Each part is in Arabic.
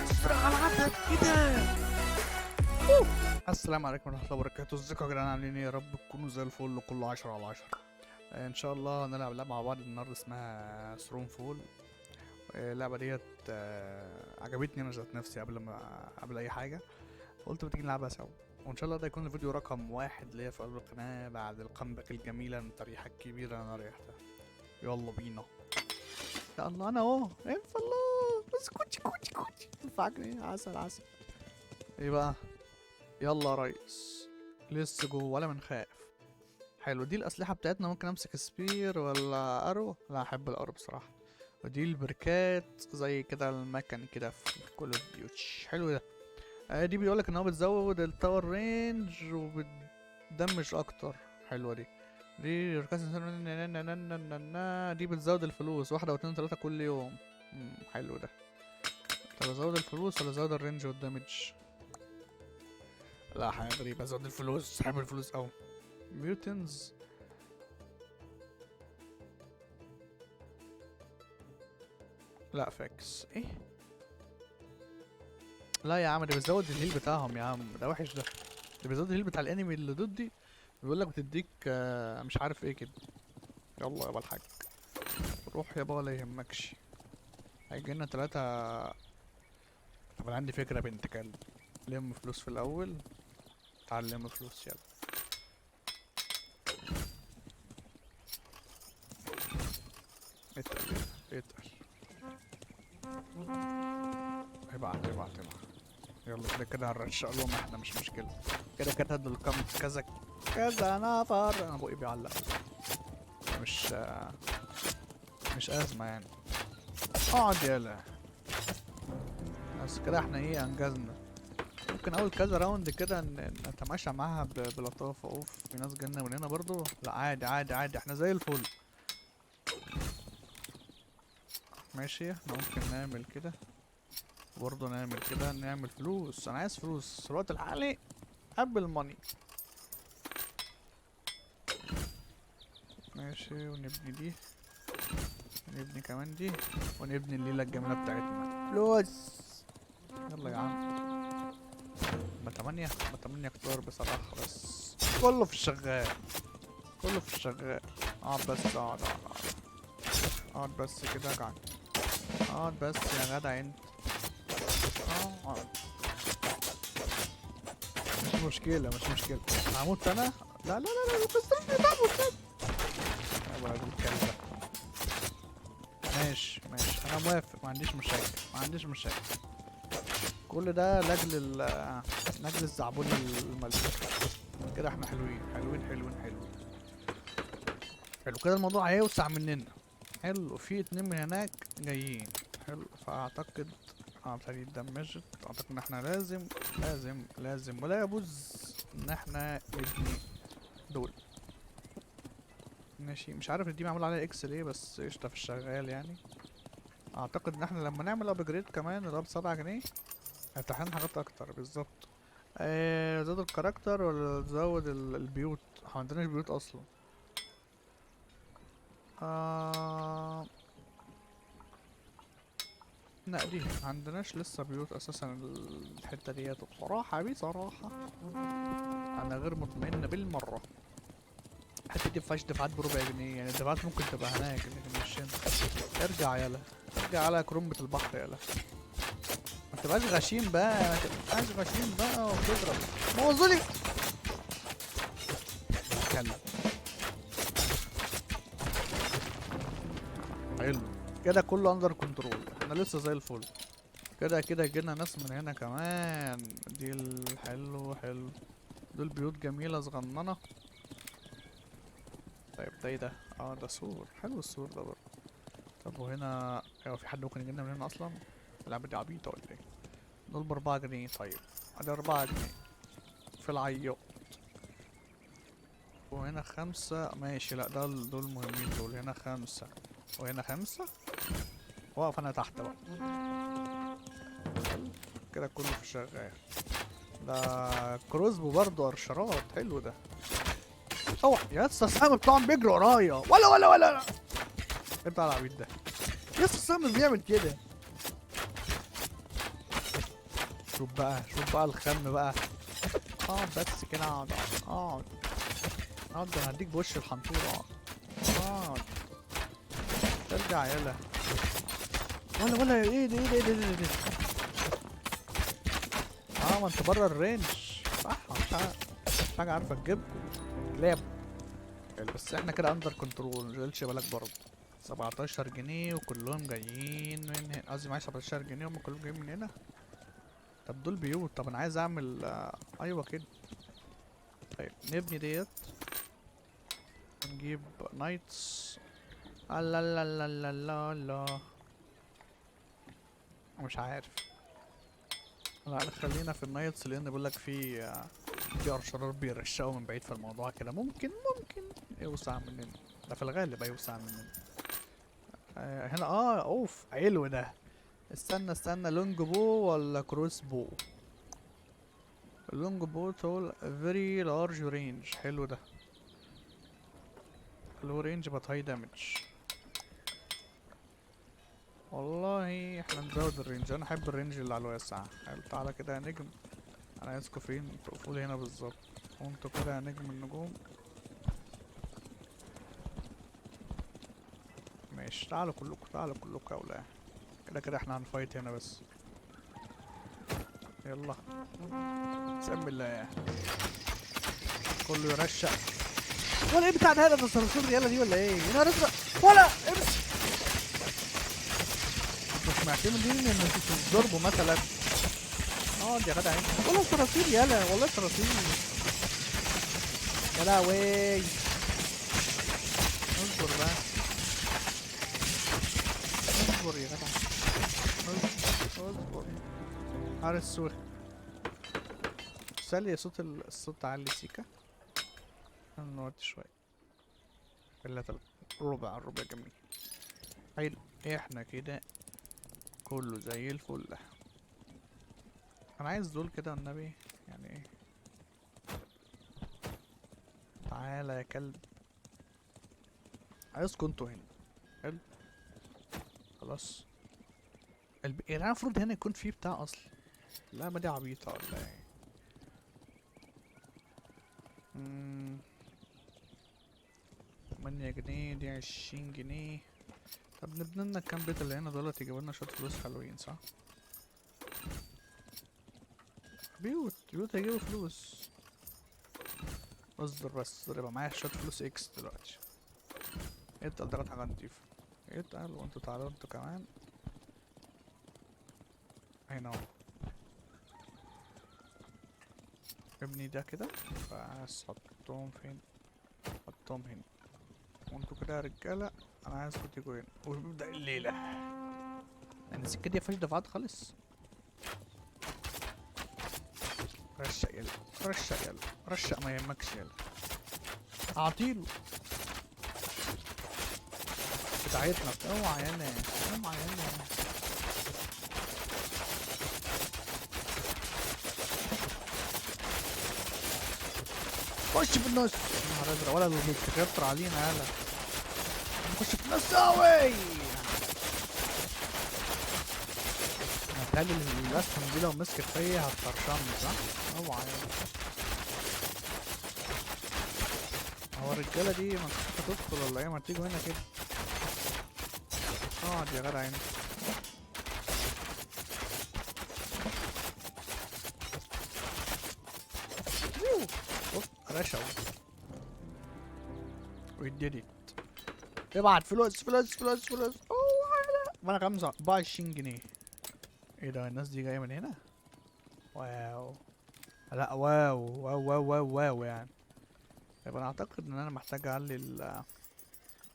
تصرخ على عدد ايه ده؟ أوه. السلام عليكم ورحمة الله وبركاته، ازيكم يا جدعان؟ عاملين ايه؟ يا رب تكونوا زي الفل وكله 10/10. ان شاء الله هنلعب لعبة مع بعض النهارده اسمها ثرون فول. اللعبة ديت عجبتني انا ذات نفسي قبل اي حاجة، قلت ما تيجي نلعبها سوا. وان شاء الله ده يكون الفيديو رقم 1 ليا في قلب القناة بعد الكامباك الجميلة التريحة الكبيرة اللي انا ريحتها. يلا بينا. يا الله انا اهو ينفع الله بس كوتشي كوتشي كوتشي ينفعك عسل عسل. ايه بقى؟ يلا يا ريس لسه جوه ولا منخاف. حلو، دي الاسلحه بتاعتنا. ممكن امسك سبير ولا ارو؟ لا احب الارو بصراحه. ودي البركات زي كده المكن كده في كل البيوتش. حلو ده. دي بيقولك ان هو بتزود التاور رينج وبتدمج اكتر. حلوه دي ركاز. دي بتزود الفلوس 1 أو 2 3 كل يوم. حلو ده. طب ازود الفلوس ولا ازود الرينج والدمج؟ لا حاجة غريبة، ازود الفلوس، حابب الفلوس اوي. ميوتنز. لا فاكس ايه؟ لا يا عم ده بيزود الهيل بتاعهم يا عم، ده وحش ده. ده بيزود الهيل بتاع الانمي اللي ضدي. بيقولك بتديك مش عارف ايه كده. يلا يابا الحاج روح يابا ولا يهمكش. هيجيلنا 3. طب انا عندي فكرة بنت كلب. لم فلوس في الاول. تعال لم فلوس يلا. اتقل اتقل. ابعت. يلا كده كده هنرشق لهم احنا، مش مشكلة. كده كده دول كذا كذا نفر. انا بقي بيعلق. مش مش ازمة يعني. اقعد يلا. بس كده احنا ايه انجزنا. ممكن اول كذا راوند كده نتماشى معاها بلطافة. اوف في ناس جالنا من هنا برضو. لا عادي احنا زي الفل. ماشي احنا ممكن نعمل كده برضه، نعمل كده نعمل فلوس. انا عايز فلوس في الوقت الحالي قبل الماني. ماشي ونبني دي، ونبني كمان دي، ونبني الليلة الجميلة بتاعتنا. فلوس. يلا يا عم. ما تمانية كتار بصراحة، بس كله في الشغال. كله في الشغال. اقعد بس اقعد بس كده قاعد. اقعد بس يا جدع انت. اقعد. مش مشكلة هموت انا. لا بس بتعمل يا ابو الكلب. ماشي انا موافق، ما عنديش مشاكل. كل ده لاجل الزعبول الملفوف. كده احنا حلوين. حلو كده الموضوع هيوسع مننا. حلو في 2 من هناك جايين. حلو فاعتقد ابتدي اتدمجت. اعتقد ان احنا لازم ولا يجوز ان احنا نبني دول. ماشي مش عارف دي معمول عليها اكس ليه، بس قشطة في الشغال يعني. اعتقد ان احنا لما نعمل ابجريد كمان اللي هو ب7 جنيه هيفتح لنا حاجات اكتر. بالظبط. زود الكاركتر ولا زود البيوت؟ احنا معندناش بيوت اصلا. لا دي معندناش لسه بيوت اساسا. الحتة ديت بصراحة انا غير مطمئن بالمرة. الحتة دي مفيهاش دفعات ب4 جنيه، يعني الدفعات ممكن تبقى هناك لكن مش هنا. ارجع على كرنبة البحر يلا. ما تبقاش غشيم بقى وتضرب موزولي كلب. حلو كده كله اندر كنترول. احنا لسه زي الفل. كده جينا ناس من هنا كمان. دي حلو. دول بيوت جميلة صغننة. طيب ده ايه ده؟ ده سور. حلو السور ده برضه. طب وهنا ايوه في حد ممكن يجيلنا من هنا اصلا؟ اللعبة دي عبيطة ولا ايه؟ دول ب4 جنيه. طيب ادي 4 جنيه في العياط. وهنا 5 ماشي. لا دول مهمين دول. هنا 5 وهنا 5. واقف انا تحت بقى. كده كله في الشغال. ده كروزبو برضه ارشرات. حلو ده. اوعى يا اسطى السهم بتاعهم بيجري ورايا. ولا ايه بتاع العبيط ده؟ يا اسطى السهم بيعمل كده. شوف بقى الخم بقى. اقعد بس كده، اقعد ده انا هديك بوش الحنطور. اقعد ترجع يلا. ولا ايه ده ما انت بره الرينج صح. مش حاجه عارفه تجيبكم كلاب. بس احنا كده اندر كنترول، متشغلش بالك برضه. 17 جنيه وكلهم جايين من هنا، قصدي معايا 17 جنيه هم كلهم جايين من هنا. طب دول بيوت، طب انا عايز اعمل ايوه كده. طيب نبني ديت، نجيب نايتس. لا لا لا لا لا لا، مش عارف. لا خلينا في النايتس، لان بيقولك في ارشرار بيرشقوا من بعيد، فالموضوع كده ممكن يوسع مننا. ده في الغالب هيوسع مننا. هنا اوف حلو ده. استنى لونج بو ولا كروس بو؟ اللونج بو طول very large range. حلو ده. low range but high damage. والله احنا نزود الرينج، انا احب الرينج اللي على الواسع. حلو تعالى كده يا نجم. انا عايزكوا فين؟ تقفوا لي هنا بالظبط. وانتوا كده يا نجم النجوم. ماشي تعالوا كلكم يا اولاد. كده احنا هنفايت هنا بس. يلا بسم الله. كله يرشق. ولا ايه بتاع ده الصراصير الرياله دي ولا ايه؟ يا نهار ازرق. ولا امشي. مش معتمدين ان انتوا تضربوا مثلا. اقعد يا جدع انت. والله صراصير يالا، والله صراصير. يا لهوي. اصبر بقى. اصبر يا جدع. اصبر. عارف السوق. سالي الصوت عالي سيكا. نوطي شوية. الا ربع جميل. حلو. احنا كده كله زي الفل. انا عايز دول كده والنبي، يعني ايه. تعالى يا كلب. عايزكم انتوا هنا. حلو. خلاص. يعني انا المفروض هنا يكون في بتاع اصلا. لا ما دي عبيطة ولا ايه. 8 جنيه دي 20 جنيه. طب نبني لنا الكام بيت اللي هنا دولت يجيبوا لنا شوية فلوس حلوين صح؟ بيوت هيجيبوا فلوس. اصبر بس يبقى معايا شوية فلوس اكس دلوقتي. اتقل ده حاجة نضيفة. اتقل وانتوا تعالوا انتوا كمان. هنا اهو. ابني ده كده. بس حطهم فين؟ حطهم هنا. وانتوا كده يا رجالة. انا عايزكوا تيجوا هنا ونبدأ الليلة. يعني السكة دي مفيهاش دفعات خالص. رشق يلا. رشق ما يهمكش يلا. اعطيله. بتاعتنا اوعى يانا. خش في النص. يا نهار ازرق ولا اللي بيتكتر علينا يالا. نخش في النص اوي. متهيألي الاسهم دي لو مسكت فيا هتطرشمني صح؟ اوعى يالا. هو الرجالة دي ما هتدخل ولا ايه؟ ما تيجوا هنا كده. اقعد يا جدع انت. رشا. We did it. ابعت فلوس. وانا 25 جنيه. ايه ده الناس دي جاية من هنا؟ واو. لا واو يعني. يبقى انا اعتقد ان انا محتاج اعلي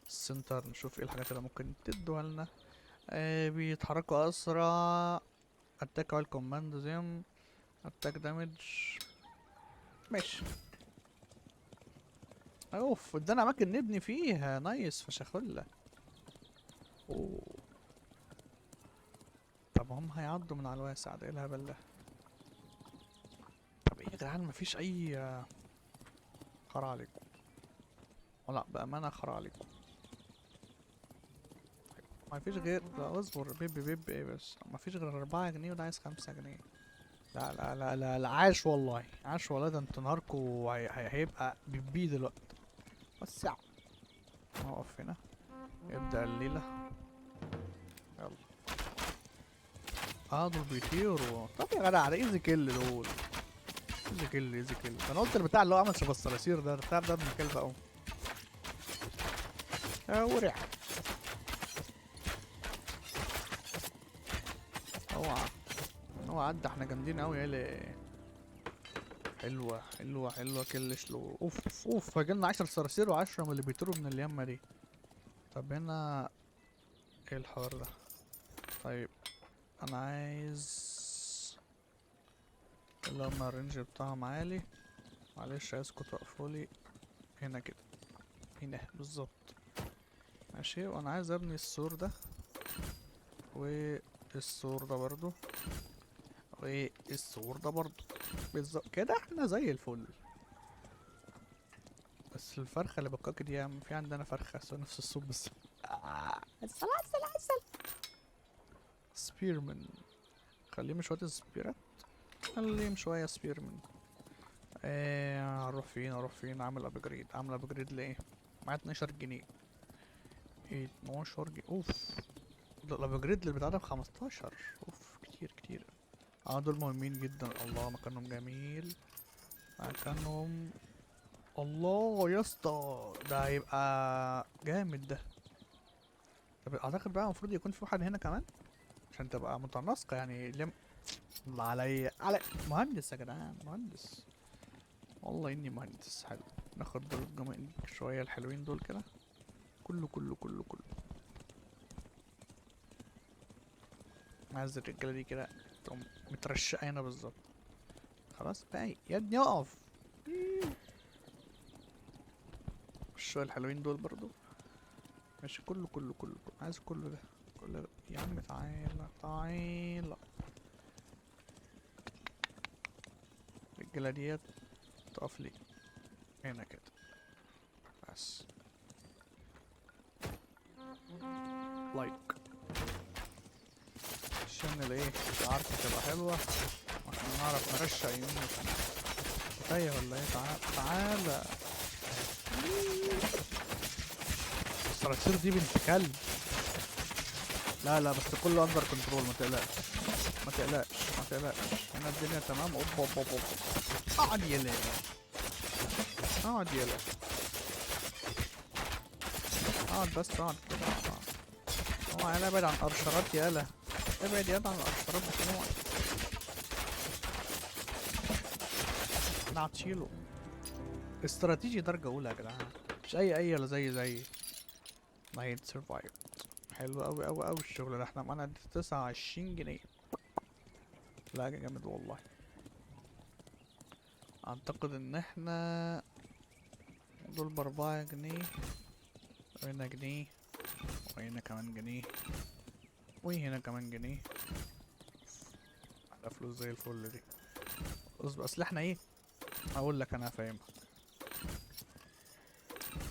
السنتر، نشوف ايه الحاجات اللي ممكن تدوها لنا. بيتحركوا اسرع. اتاك على الكوماند زيم. اتاك دامج. ماشي. اوف ادانا اماكن نبني فيها نايس فشخلة. اوه. طب هم هيعدوا من على الواسع ده، ايه الهبل ده؟ طب ايه يا جدعان مفيش اي خرا عليكم. لا بأمانة خرا عليكم. مفيش غير. لا اصبر بيب ايه بس. مفيش غير 4 جنيه وده عايز 5 جنيه. لا لا لا لا لا، عاش والله، عاش والله، ده انتوا نهاركوا هيبقى بيبي دلوقتي. وسع. نقف هنا. يبدأ الليلة. يلا. اه دول بيطيروا، طب يا جدع على ايزي كيل دول. ايزي كيل ايزي كيل، انا قلت البتاع اللي هو عامل شبه الصراصير ده، البتاع ده ابن كلب اهو. ورع. اوعى. اوعى عدى، احنا جامدين اوي يالا. حلوة حلوة حلوة كلش له، اوف اوف، فجالنا 10 صراصير و10 من اللي بيطيروا من اليمة دي. طب هنا ايه الحوار ده؟ طيب انا عايز اللي هما الرينج بتاعهم عالي. معلش عايزكوا تقفولي هنا كده، هنا بالظبط. ماشي، وانا عايز ابني السور ده والسور ده برضو والسور ده برضو، بالظبط كده احنا زي الفل. بس الفرخة اللي بكاك دي يا عم، في عندنا فرخة نفس الصوت بس. عسل عسل عسل. سبيرمان. خليهم شوية سبيرات، خليهم شوية سبيرمان. هنروح فين اروح فين؟ اعمل ابجريد، اعمل ابجريد ليه؟ معايا 12 جنيه. 12 جنيه اوف. ده الابجريد للبتاع ده ب15. اوف كتير كتير. اه دول مهمين جدا، الله مكانهم جميل. مكانهم. الله يا اسطى، ده هيبقى جامد ده. طب اعتقد بقى المفروض يكون في واحد هنا كمان عشان تبقى متناسقة يعني الله عليا على مهندس يا جدعان، مهندس. والله اني مهندس. حلو. ناخد دول الجمال شوية الحلوين دول كده. كله كله كله كله. عايز الرجالة دي كده تقوم مترشقة هنا بالظبط. خلاص بقى يا ابني اقف. شوية الحلوين دول برضو. ماشي، كله كله كله كله. عايز كله ده. كله ده يا عم، تعالى تعالى. الرجالة ديت تقف لي هنا كده بس. لايك عشان الايه عارفة تبقى حلوة، عشان نعرف نرشق يمين وشمال. تايه ولا ايه؟ تعالى تعالى. الصراصير دي بنت كلب. لا لا بس كله اندر كنترول، ما تقلقش ما تقلقش ما تقلقش. هنا الدنيا تمام. اوب اوب اوب اوب. اقعد يلا، اقعد يلا، اقعد بس، اقعد كده اقعد. اوعى يلا، ابعد عن القرشرات يالا، ابعد يالا عن القرشرات بتوعي. انا هتشيله. استراتيجي درجة أولى يا جدعان، مش أي ولا زي نايت سرفايف. حلو أوي أوي أوي الشغل ده. احنا معانا 29 جنيه. لا جامد والله. أعتقد إن احنا دول ب4 جنيه، وهنا جنيه، وهنا كمان جنيه، وهنا كمان جنيه. على فلوس زي الفل دي. اصبر، أصل احنا ايه، أقول لك أنا فاهمها.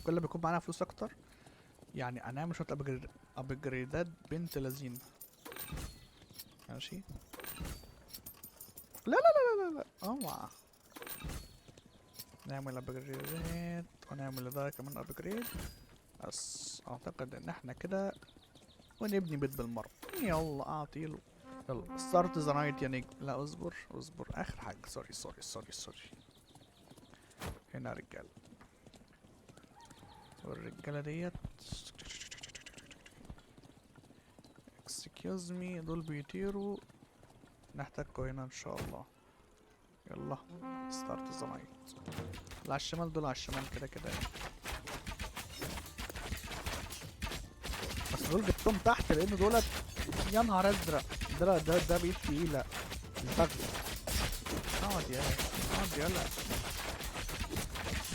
كل ما بيكون معانا فلوس أكتر يعني هنعمل شوية أبجريدات بنت لذينة. ماشي. لا لا لا لا لا اوعى. نعمل ابجريد ونعمل ده كمان ابجريد. بس اعتقد ان احنا كده ونبني بيت بالمرة. يلا اعطيله. يلا ستارت ذا نايت يا نجم. لا اصبر اصبر، اخر حاجة. سوري سوري سوري سوري. هنا رجالة، والرجالة ديت اكسكيوز مي دول بيطيروا، نحتاجكوا هنا ان شاء الله. يلا ستارت ذا نايت. اللي على الشمال دول على الشمال كده كده يعني. بس دول جبتهم تحت لان دولت يا نهار ازرق. ده بايد تقيلة البغل. اقعد يلا اقعد يلا.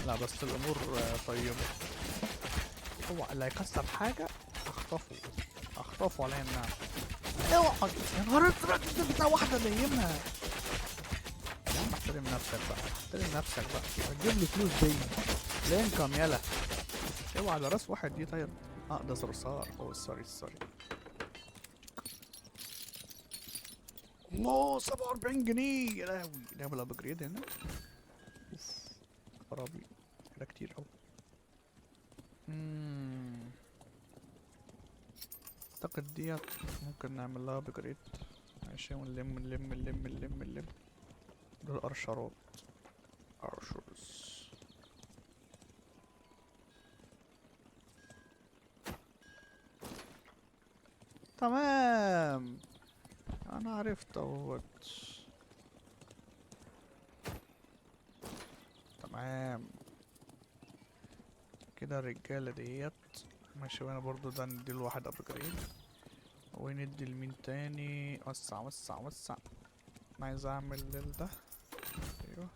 لا بس الامور طيبة. هو اللي هيكسر حاجة اخطفه، اخطفه عليا النعم. اقعد يا نهار ازرق، ده بتاع واحدة نيمها. يا عم احترم نفسك بقى، احترم نفسك بقى، هتجيب لي فلوس دي. الانكم يلا. اوعى ده راس واحد دي طيب. ده صرصار. اوه سوري سوري. الله 47 جنيه، يا لهوي. نعمل ابجريد هنا. اوف خرابي، ده كتير اوي. اعتقد ديت ممكن نعمل لها ابجريد. ماشي، ونلم نلم نلم نلم نلم. دول ارشرات، ارشرز. تمام، انا عرفت اهوت. تمام كده الرجالة ديت. ماشي، وانا برضو ده نديله واحد ابجريد. وندي لمين تاني؟ وسع وسع وسع. انا عايز اعمل ده. ايوه،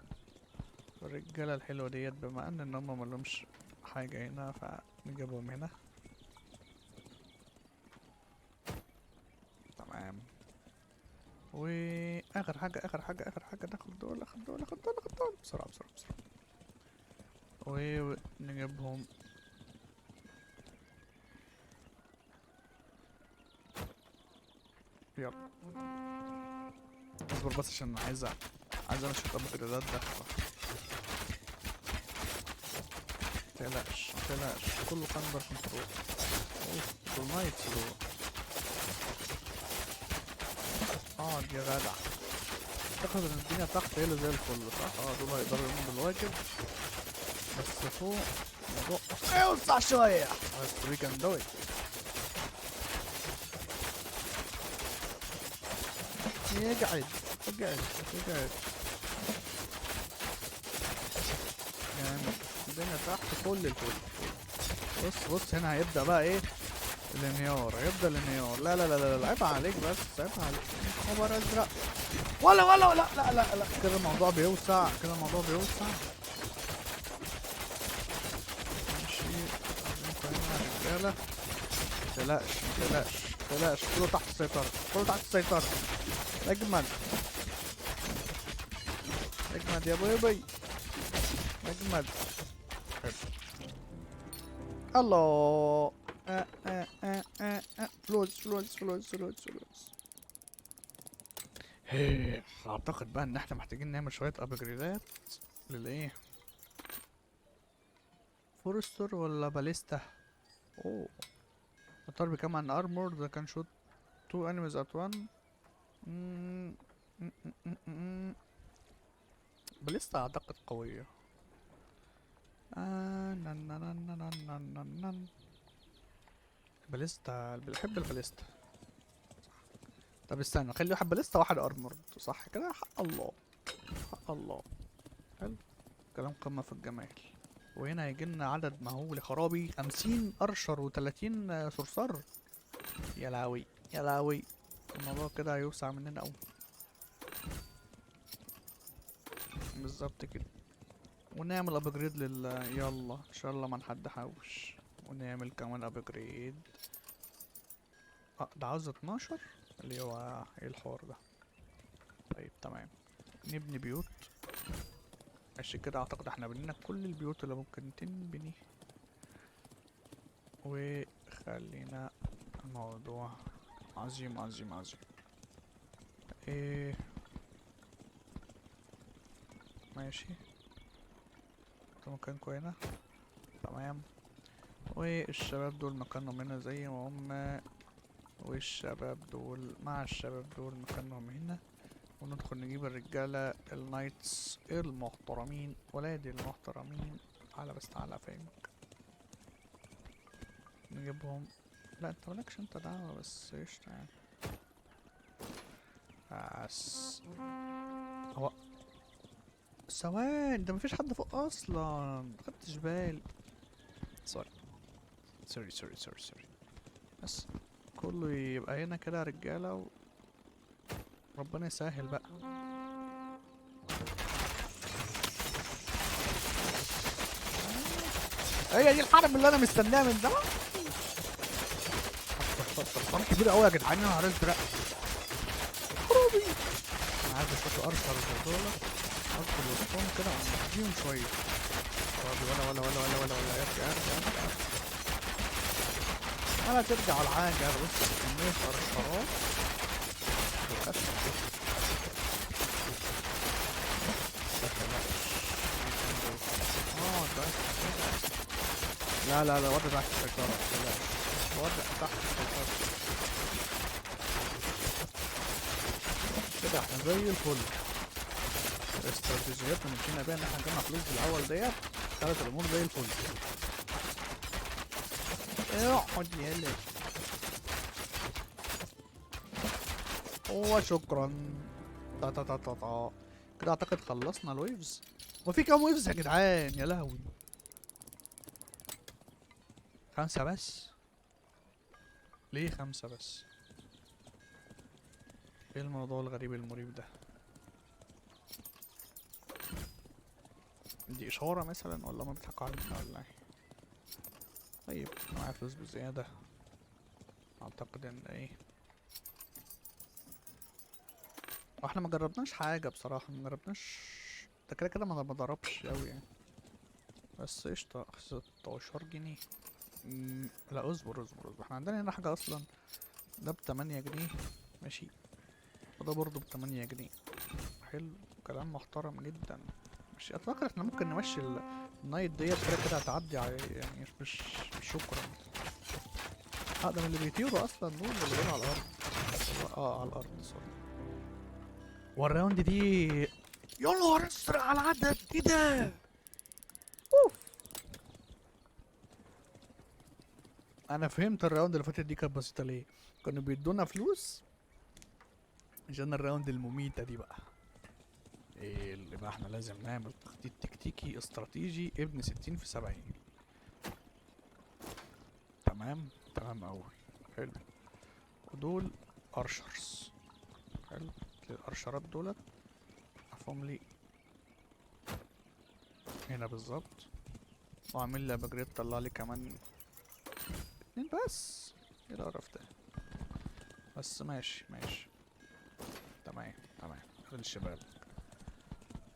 الرجالة الحلوة ديت بما ان هم ملهمش حاجة هنا فنجيبهم هنا. تمام. واخر حاجة اخر حاجة اخر حاجة، ناخد دول ناخد دول ناخد دول ناخد دول بسرعة بسرعة بسرعة. ونجيبهم. يلا اصبر بس عشان عايز امشي الابجريدات ده. متقلقش متقلقش، كله كان كنترول. اوف دول نايتس دول. اقعد يا جدع. اعتقد ان الدنيا تحت هي اللي زي الفل، صح؟ دول هيقدروا يقوموا بالواجب. بس فوق الموضوع اوسع شوية. بس we can do it. يقعد يقعد يقعد. جامد. الدنيا تحت فل الفل. بص بص، هنا هيبدأ بقى ايه؟ الانهيار. هيبدأ الانهيار. لا لا لا لا لا، عيب عليك بس، عيب عليك. خبر ازرق. ولا لا لا لا لا، كده الموضوع بيوسع، كده الموضوع بيوسع. ماشي، رجالة. متقلقش متقلقش متقلقش، كله تحت السيطرة، كله تحت السيطرة. اجمد اجمد يا بيبي، اجمد. الله. فلوس فلوس فلوس فلوس فلوس. اعتقد بقى ان احنا محتاجين نعمل شوية ابجريدات للايه؟ فورستر ولا باليستا؟ اوه، الطرب بكام عن ارمور ده؟ كان شوت 2 enemies at one. باليستا اعتقد قوية. باليستا، بحب الباليستا. طب استنى، خلي واحد باليستا واحد ارمورد، صح كده؟ حق الله، حق الله. حلو، كلام قمة في الجمال. وهنا هيجيلنا عدد مهول خرابي، 50 ارشر و30 صرصار. يا لهوي يا لهوي، الموضوع كده هيوسع مننا اوي. بالظبط كده. ونعمل ابجريد يلا ان شاء الله ما نحد حوش. ونعمل كمان ابجريد. ده عاوز 12 اللي هو ايه الحوار ده؟ طيب تمام، نبني بيوت. ماشي كده، اعتقد احنا بنينا كل البيوت اللي ممكن تنبني. وخلينا الموضوع عظيم عظيم عظيم. ايه ماشي، ده مكانكوا هنا. تمام. والشباب دول مكانهم هنا زي ما هم، والشباب دول مع الشباب دول مكانهم هنا. وندخل نجيب الرجالة النايتس المحترمين، ولادي المحترمين. تعالى بس تعالى افهمك. نجيبهم. لا انت مالكش انت دعوة، بس قشطة يعني. بس هو ثواني، ده مفيش حد فوق اصلا، مخدتش بالي. سوري سوري سوري سوري سوري. بس كله يبقى هنا كده رجالة وربنا يسهل بقى. هي دي الحرب اللي انا مستناها من زمان. صرصار كبير قوي يا جدعان، يا نهار ازرق. خرابي. انا عايز اشوف ارشر زي دول، ادخل وسطهم كده ونديهم شويه. خرابي، ولا ارجع ارجع ارجع. ولا ترجع ولا حاجه. بص كميه ارشرات. لا لا لا، وضع تحت السيطرة، لا وضع تحت السيطرة. كده احنا زي الفل. الاستراتيجيات اللي مشينا بيها ان احنا نجمع فلوس في الاول ديت خلت الامور زي الفل. اقعد يلا. وشكرا. تا تا تا تا تا. كده اعتقد خلصنا الويفز. وفي كام ويفز يا جدعان؟ يا لهوي. 5 بس؟ ليه 5 بس؟ ايه الموضوع الغريب المريب ده؟ دي اشارة مثلا ولا ما بيضحكوا علينا ولا ايه؟ طيب معايا فلوس بزيادة. اعتقد ان ايه، واحنا ما جربناش حاجة بصراحة، ما جربناش ده كده كده ما ضربش اوي يعني. بس قشطة. 16 جنيه. لا اصبر اصبر اصبر، احنا عندنا هنا حاجة اصلا. ده ب8 جنيه. ماشي. وده برضه ب8 جنيه. حلو. كلام محترم جدا. مش اتفكر احنا ممكن نمشي النايت ديت كده كده هتعدي يعني مش شكرا. ده من اللي بيطيروا اصلا دول اللي بيطيروا على الارض. على الارض سوري. والراوند دي يا نهار ازرق على العدد، ايه ده؟ اوف. انا فهمت الراوند اللي فاتت دي كانت بسيطه ليه. كانوا بيدونا فلوس عشان الراوند المميته دي بقى. ايه اللي بقى احنا لازم نعمل تخطيط تكتيكي استراتيجي ابن 60 في 70. تمام. تمام اوي. حلو. ودول ارشرز. حلو. الارشرات دولت عفهم لي هنا بالظبط. واعمل لي ابجريد طلع لي كمان 2 بس. ايه القرف ده؟ بس ماشي ماشي. تمام تمام. الشباب.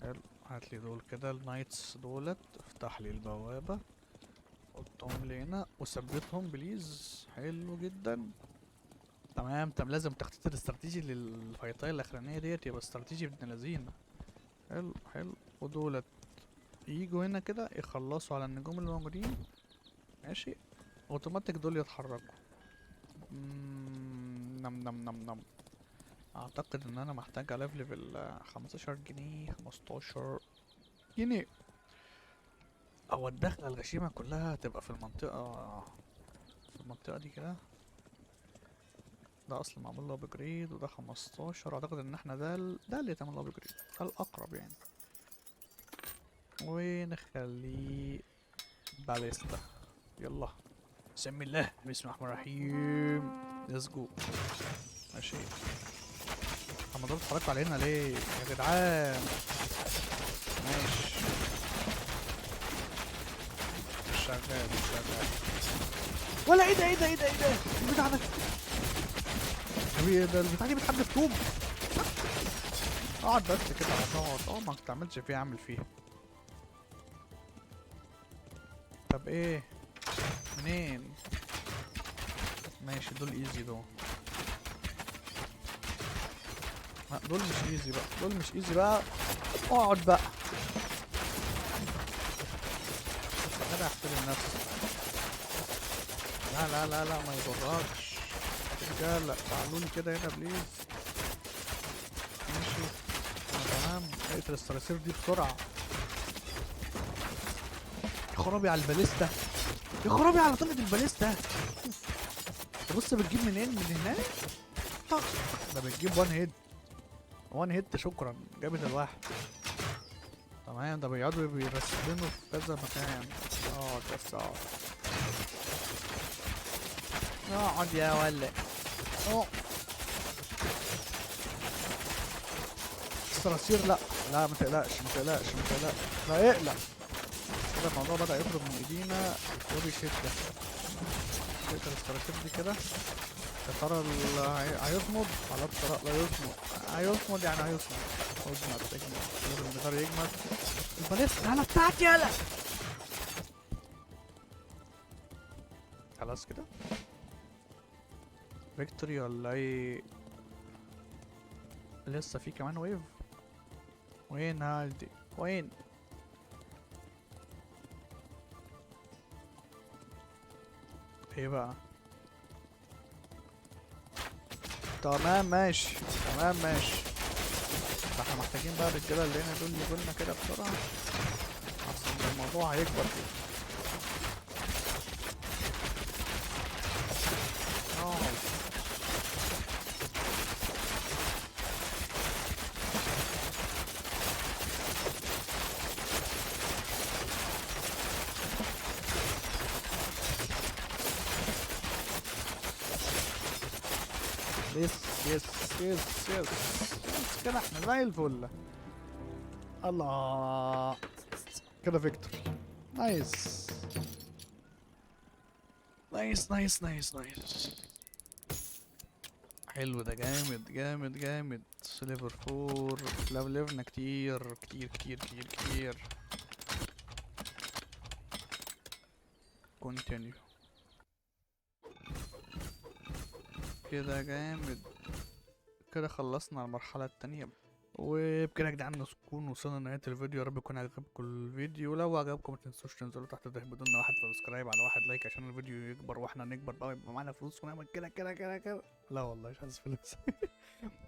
حلو. هاتلي دول كده النايتس دولت، افتح لي البوابة، حطهم لي هنا وثبتهم بليز. حلو جدا. تمام. لازم تخطيط الاستراتيجي للفايتايه الاخرانيه ديت يبقى استراتيجي ابن لذينه. حلو حلو. ودولت يجوا هنا كده يخلصوا على النجوم اللي موجودين. ماشي. اوتوماتيك دول يتحركوا. نم نم نم نم. اعتقد ان انا محتاج الفلي في 15 جنيه 15 جنيه. او الدخله الغشيمه كلها تبقى في المنطقه دي كده. ده اصلا معمول له ابجريد وده 15. اعتقد ان احنا ده اللي يتعمل له ابجريد، ده الاقرب يعني. ونخليه باليستا. يلا. بسم الله بسم الله الرحمن الرحيم. ليتس جو. ماشي. هما دول اتحركوا علينا ليه يا جدعان؟ ماشي. مش شغال مش شغال. ولا ايه ده ايه ده ايه ده ايه ده البتاع ده؟ ده البتاع دي بتحدف طوب. اقعد بس كده هتقعد ما بتعملش فيها اعمل فيها. طب ايه؟ منين؟ ماشي دول ايزي دول. دول مش ايزي بقى، دول مش ايزي بقى. اقعد بقى. انا احترم نفسي. لا لا لا لا ما يضركش. رجاله تعالوا لي كده هنا بليز. ماشي. تمام. اقتل الصراصير دي بسرعه. يا خرابي على الباليستا. يا خرابي على طلقة الباليستا. بص بتجيب منين؟ من هناك. طخ. ده بتجيب وان هيد شكرا. جابت الواحد. تمام. ده بيقعدوا بيرسلينه في كذا مكان. اقعد بس اقعد. اقعد يا ولا. الصراصير لا. لا ما تقلقش ما تقلقش ما تقلقش. لا اقلق. كده الموضوع بدأ يخرج من ايدينا وبشدة. نقتل الصراصير دي كده. يا ترى هيصمد على الطرق. لا يصمد. هيصمد يعني هيصمد. اجمد لازم الجدار يجمد. الباليستا على بتاعتي يالا. خلاص كده. فيكتوري ولا ايه؟ لسه في كمان ويف. وين هالدي؟ وين؟ ايه بقى؟ تمام ماشي، تمام ماشي. ده احنا محتاجين بقى الرجاله اللي هنا دول يجولنا كده بسرعه، اصل الموضوع هيكبر. اه يس يس يس يس. بس كده احنا زي الفل. الله، كده فيكتوري. نايس نايس نايس نايس نايس. حلو ده، جامد جامد جامد. سليفر فور. لفلفنا كتير كتير كتير كتير كتير. كونتينيو. كده جامد. كده خلصنا المرحلة التانية. وبكده يا جدعان نكون وصلنا لنهاية الفيديو. يا رب يكون عجبكم الفيديو. لو عجبكم متنسوش تنزلوا تحت تهبدوا لنا 1 سبسكرايب على 1 لايك عشان الفيديو يكبر واحنا نكبر بقى ويبقى معانا فلوس ونعمل كده كده كده كده. لا والله مش عايز فلوس.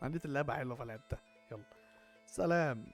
عندي اللعبة حلوة فلعبتها. يلا سلام.